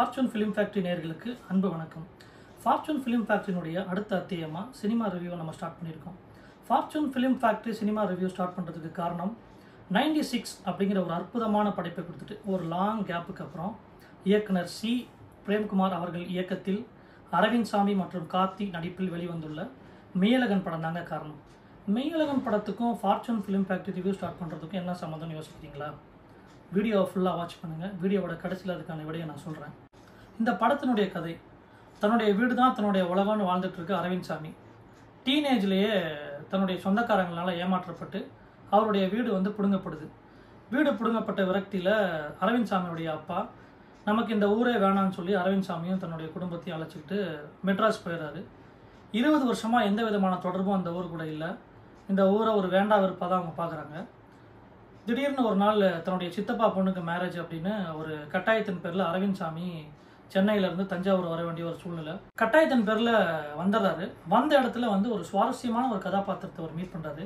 Fortune film factory நேயர்களுக்கு அன்பு வணக்கம். ஃபார்ச்சூன் ஃபிலிம் ஃபேக்ட்ரியினுடைய அடுத்த அத்தியமாக சினிமா ரிவ்யூவை நம்ம ஸ்டார்ட் பண்ணியிருக்கோம். Fortune film factory cinema review start பண்ணுறதுக்கு காரணம் 96 அப்படிங்கிற ஒரு அற்புதமான படைப்பை கொடுத்துட்டு ஒரு லாங் கேப்புக்கு அப்புறம் இயக்குனர் சி பிரேம்குமார் அவர்கள் இயக்கத்தில் அரவிந்த் சாமி மற்றும் கார்த்தி நடிப்பில் வெளிவந்துள்ள மெய்யழகன் படம் தாங்க காரணம். மெய்யழகன் படத்துக்கும் fortune film factory review start பண்ணுறதுக்கும் என்ன சம்மந்தம்னு யோசிக்கிறீங்களா? வீடியோவை ஃபுல்லாக வாட்ச் பண்ணுங்கள். வீடியோவோட கடைசியில் அதுக்கான விடையை நான் சொல்கிறேன். இந்த படத்தினுடைய கதை, தன்னுடைய வீடு தான் தன்னுடைய உலகம்னு வாழ்ந்துட்டுருக்கு அரவிந்த் சாமி. டீனேஜ்லேயே தன்னுடைய சொந்தக்காரங்களால் ஏமாற்றப்பட்டு அவருடைய வீடு பிடுங்கப்படுது. வீடு பிடுங்கப்பட்ட விரக்தியில் அரவிந்த் சாமியுடைய அப்பா நமக்கு இந்த ஊரே வேணான்னு சொல்லி அரவிந்த் சாமியும் தன்னுடைய குடும்பத்தையும் அழைச்சிக்கிட்டு மெட்ராஸ் போயிடுறாரு. 20 வருஷமாக எந்த விதமான தொடர்பும் அந்த ஊர் கூட இல்லை. இந்த ஊரை ஒரு வேண்டா வெறுப்பாக தான் அவங்க பார்க்குறாங்க. திடீர்னு ஒரு நாள் தன்னுடைய சித்தப்பா பொண்ணுக்கு மேரேஜ் அப்படின்னு ஒரு கட்டாயத்தின் பேரில் அரவிந்த் சாமி சென்னையிலேருந்து தஞ்சாவூர் வர வேண்டிய ஒரு சூழ்நிலை. கட்டாயத்தின் பேரில் வந்துடுறாரு. வந்த இடத்துல ஒரு சுவாரஸ்யமான ஒரு கதாபாத்திரத்தை அவர் மீட் பண்ணுறாரு.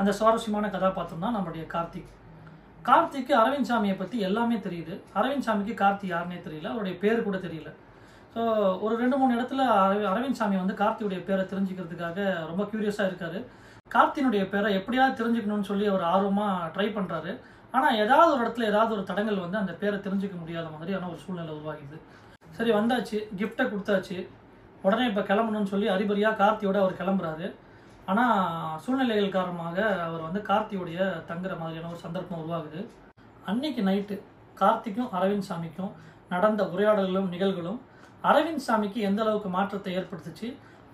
அந்த சுவாரஸ்யமான கதாபாத்திரம் தான் நம்மளுடைய கார்த்திக். கார்த்திக்கு அரவிந்த் சாமியை பற்றி எல்லாமே தெரியுது. அரவிந்த் சாமிக்கு கார்த்தி யாருன்னே தெரியல, அவருடைய பேர் கூட தெரியல. ஸோ ஒரு 2-3 இடத்துல அரவிந்த் சாமி கார்த்தியுடைய பேரை தெரிஞ்சுக்கிறதுக்காக ரொம்ப க்யூரியஸாக இருக்காரு. கார்த்தினுடைய பேரை எப்படியாவது தெரிஞ்சுக்கணும்னு சொல்லி அவர் ஆர்வமாக ட்ரை பண்ணுறாரு. ஆனால் ஏதாவது ஒரு இடத்துல ஏதாவது ஒரு தடங்கள் அந்த பேரை தெரிஞ்சுக்க முடியாத மாதிரியான ஒரு சூழ்நிலை உருவாகிடுது. சரி, வந்தாச்சு, கிஃப்டை கொடுத்தாச்சு, உடனே இப்போ கிளம்பணும்னு சொல்லி அறிபறியாக கார்த்தியோட அவர் கிளம்புறாரு. ஆனால் சூழ்நிலைகள் காரணமாக அவர் கார்த்தியோடைய தங்குற மாதிரியான ஒரு சந்தர்ப்பம் உருவாகுது. அன்னைக்கு நைட்டு கார்த்திக்கும் அரவிந்த் சாமிக்கும் நடந்த உரையாடல்களும் நிகழ்வுகளும் அரவிந்த் சாமிக்கு எந்த அளவுக்கு மாற்றத்தை ஏற்படுத்துச்சு,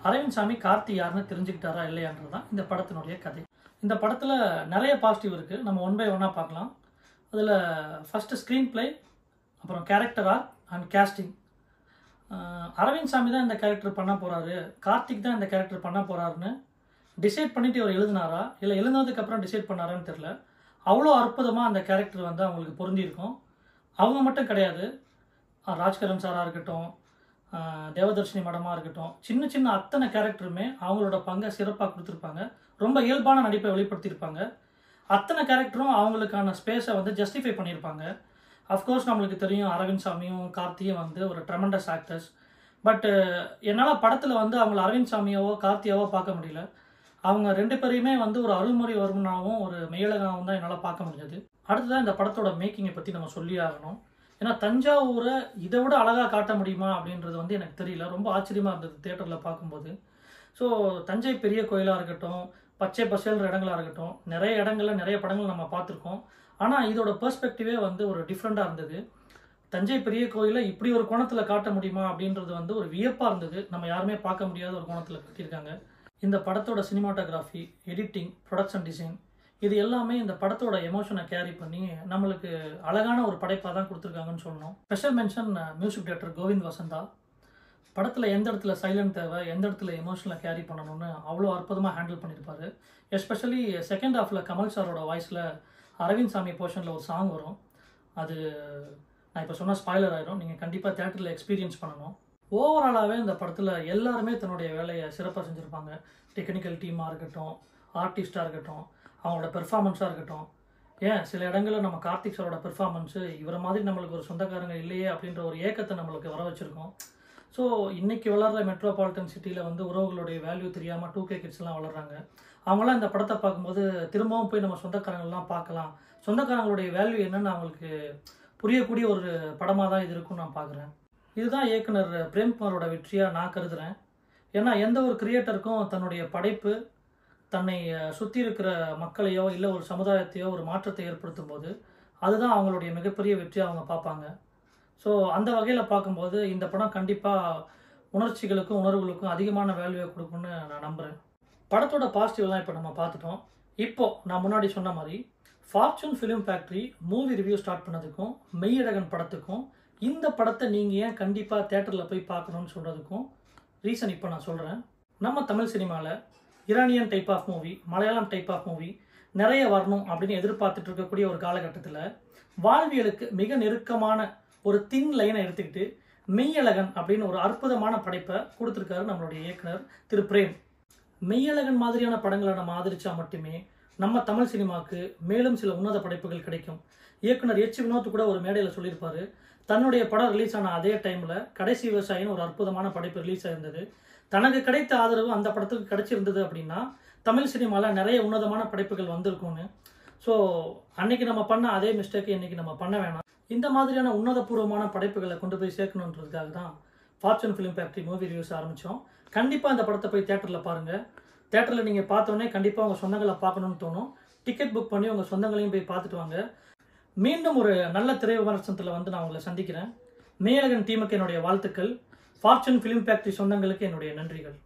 அரவிந்த் சாமி கார்த்தி யாருன்னு தெரிஞ்சுக்கிட்டாரா இல்லையான்றது தான் இந்த படத்தினுடைய கதை. இந்த படத்தில் நிறைய பாசிட்டிவ் இருக்குது. நம்ம ஒன் பை ஒன்னாக பார்க்கலாம். அதில் ஃபஸ்ட்டு ஸ்க்ரீன் பிளே, அப்புறம் character arc and casting. Arvind Swamy தான் இந்த கேரக்டர் பண்ண போகிறாரு, கார்த்திக் தான் இந்த கேரக்டர் பண்ண போகிறாருன்னு டிசைட் பண்ணிவிட்டு அவர் எழுதினாரா இல்லை எழுதுனதுக்கப்புறம் டிசைட் பண்ணாரான்னு தெரில. அவ்வளோ அற்புதமாக அந்த கேரக்டர் அவங்களுக்கு பொருந்திருக்கும். அவங்க மட்டும் கிடையாது, ராஜ்கரன் சாராக இருக்கட்டும், தேவதர்ஷினி மடமாக இருக்கட்டும், சின்ன சின்ன அத்தனை கேரக்டருமே அவங்களோட பங்கை சிறப்பாக கொடுத்துருப்பாங்க. ரொம்ப இயல்பான நடிப்பை வெளிப்படுத்தியிருப்பாங்க. அத்தனை கேரக்டரும் அவங்களுக்கான ஸ்பேஸை ஜஸ்டிஃபை பண்ணியிருப்பாங்க. அஃப்கோர்ஸ் நம்மளுக்கு தெரியும் அரவிந்த் சாமியும் கார்த்தியும் ஒரு ட்ரெமெண்டஸ் ஆக்டர்ஸ். பட் என்னால் படத்தில் அவங்கள அரவிந்த் சாமியாவோ கார்த்தியாவோ பார்க்க முடியல. அவங்க 2 பேரையுமே ஒரு அருள்மொழிவர்மனாவும் ஒரு மெய்யழகனாவும் தான் என்னால் பார்க்க முடிஞ்சது. அடுத்ததான் இந்த படத்தோட மேக்கிங்கை பற்றி நம்ம சொல்லி ஆகணும். ஏன்னா தஞ்சாவூரை இதை விட அழகாக காட்ட முடியுமா அப்படின்றது எனக்கு தெரியல. ரொம்ப ஆச்சரியமாக இருந்தது தியேட்டரில் பார்க்கும்போது. ஸோ தஞ்சை பெரிய கோயிலாக இருக்கட்டும், பச்சை பசேல்ற இடங்களாக இருக்கட்டும், நிறைய இடங்களில் நிறைய படங்கள் நம்ம பார்த்துருக்கோம். ஆனால் இதோட பெர்ஸ்பெக்டிவே ஒரு டிஃப்ரெண்ட்டாக இருந்தது. தஞ்சை பெரிய கோயிலை இப்படி ஒரு கோணத்தில் காட்ட முடியுமா அப்படின்றது ஒரு வியப்பாக இருந்தது. நம்ம யாருமே பார்க்க முடியாத ஒரு கோணத்தில் கட்டியிருக்காங்க. இந்த படத்தோட சினிமாட்டோகிராஃபி, எடிட்டிங், ப்ரொடக்ஷன் டிசைன், இது எல்லாமே இந்த படத்தோட எமோஷனை கேரி பண்ணி நம்மளுக்கு அழகான ஒரு படைப்பாக தான் கொடுத்துருக்காங்கன்னு சொல்லணும். Special mention music director Kovind Vasantha. படத்தில் எந்த இடத்துல சைலண்ட் தேவை, எந்த இடத்துல எமோஷனை கேரி பண்ணணும்னு அவ்வளோ அற்புதமாக ஹேண்டில் பண்ணியிருப்பாரு. எஸ்பெஷலி செகண்ட் ஹாஃபில் கமல் சாரோட வாய்ஸில் அரவிந்த் சாமி போர்ஷனில் ஒரு சாங் வரும். அது நான் இப்போ சொன்னால் ஸ்பாய்லர் ஆகிடும், நீங்கள் கண்டிப்பாக தேட்டரில் எக்ஸ்பீரியன்ஸ் பண்ணணும். ஓவராலாகவே இந்த படத்தில் எல்லாருமே தன்னுடைய வேலையை சிறப்பாக செஞ்சுருப்பாங்க. டெக்னிக்கல் டீமாக இருக்கட்டும், ஆர்டிஸ்டாக இருக்கட்டும், அவங்களோட பெர்ஃபார்மன்ஸாக இருக்கட்டும். ஏன் சில இடங்களில் நம்ம கார்த்திக் சாரோட பெர்ஃபார்மன்ஸு இவரை மாதிரி நம்மளுக்கு ஒரு சொந்தக்காரங்க இல்லையே அப்படின்ற ஒரு ஏக்கத்தை நம்மளுக்கு வர வச்சுருக்கோம். ஸோ இன்றைக்கி வளர்கிற மெட்ரோபாலிட்டன் சிட்டியில் உறவுகளுடைய வேல்யூ தெரியாமல் 2K கிட்ஸ்லாம் வளர்கிறாங்க. அவங்களாம் இந்த படத்தை பார்க்கும்போது திரும்பவும் போய் நம்ம சொந்தக்காரங்கள்லாம் பார்க்கலாம், சொந்தக்காரங்களுடைய வேல்யூ என்னென்னு அவங்களுக்கு புரியக்கூடிய ஒரு படமாக தான் இது இருக்குன்னு நான் பார்க்குறேன். இதுதான் இயக்குனர் பிரேம்குமாரோட வெற்றியாக நான் கருதுகிறேன். ஏன்னா எந்த ஒரு கிரியேட்டருக்கும் தன்னுடைய படைப்பு தன்னை சுற்றி இருக்கிற மக்களையோ இல்லை ஒரு சமுதாயத்தையோ ஒரு மாற்றத்தை ஏற்படுத்தும் போது அதுதான் அவங்களுடைய மிகப்பெரிய வெற்றியாக அவங்க பார்ப்பாங்க. ஸோ அந்த வகையில் பார்க்கும்போது இந்த படம் கண்டிப்பாக உணர்ச்சிகளுக்கும் உணர்வுகளுக்கும் அதிகமான வேல்யூவை கொடுக்கும்னு நான் நம்புகிறேன். படத்தோட பாசிட்டிவ்லாம் இப்போ நம்ம பார்த்துட்டோம். இப்போது நான் முன்னாடி சொன்ன மாதிரி fortune film factory movie review start பண்ணதுக்கும் மெய்யழகன் படத்துக்கும் இந்த படத்தை நீங்கள் ஏன் கண்டிப்பாக தேட்டரில் போய் பார்க்கணுன்னு சொல்கிறதுக்கும் ரீசன் இப்போ நான் சொல்கிறேன். நம்ம தமிழ் சினிமாவில் Iranian type of movie, Malayalam type of movie நிறைய வரணும் அப்படின்னு எதிர்பார்த்துட்டு இருக்கக்கூடிய ஒரு காலகட்டத்தில் வாழ்வியலுக்கு மிக நெருக்கமான ஒரு தின் லைனை எடுத்துக்கிட்டு மெய்யழகன் அப்படின்னு ஒரு அற்புதமான படைப்பை கொடுத்துருக்காரு நம்மளுடைய இயக்குனர் திரு பிரேம். மெய்யழகன் மாதிரியான படங்களை நம்ம ஆதரிச்சா மட்டுமே நம்ம தமிழ் சினிமாவுக்கு மேலும் சில உன்னத படைப்புகள் கிடைக்கும். இயக்குனர் எச் வினோத் கூட ஒரு மேடையில் சொல்லியிருப்பாரு, தன்னுடைய படம் ரிலீஸ் ஆன அதே டைமில் கடைசி விவசாயின்னு ஒரு அற்புதமான படைப்பு ரிலீஸ் ஆயிருந்தது. தனக்கு கிடைத்த ஆதரவு அந்த படத்துக்கு கிடைச்சிருந்தது அப்படின்னா தமிழ் சினிமாவில் நிறைய உன்னதமான படைப்புகள் வந்திருக்கும்னு. ஸோ அன்னைக்கு நம்ம பண்ண அதே மிஸ்டேக்கை இன்னைக்கு நம்ம பண்ண வேணாம். இந்த மாதிரியான உன்னதபூர்வமான படைப்புகளை கொண்டு போய் சேர்க்கணுன்றதுக்காக தான் fortune film factory movie reviews ஆரம்பித்தோம். கண்டிப்பாக இந்த படத்தை போய் தேட்டரில் பாருங்கள். தேட்டரில் நீங்கள் பார்த்தோன்னே கண்டிப்பாக உங்கள் சொந்தங்களை பார்க்கணுன்னு தோணும். டிக்கெட் புக் பண்ணி உங்கள் சொந்தங்களையும் போய் பார்த்துட்டு வாங்க. மீண்டும் ஒரு நல்ல திரை விமர்சனத்தில் வந்து நான் உங்களை சந்திக்கிறேன். மெய்யழகன் டீமுக்கு என்னுடைய வாழ்த்துக்கள். ஃபார்ச்சூன் ஃபிலிம் ஃபேக்ட்ரி சொந்தங்களுக்கு என்னுடைய நன்றிகள்.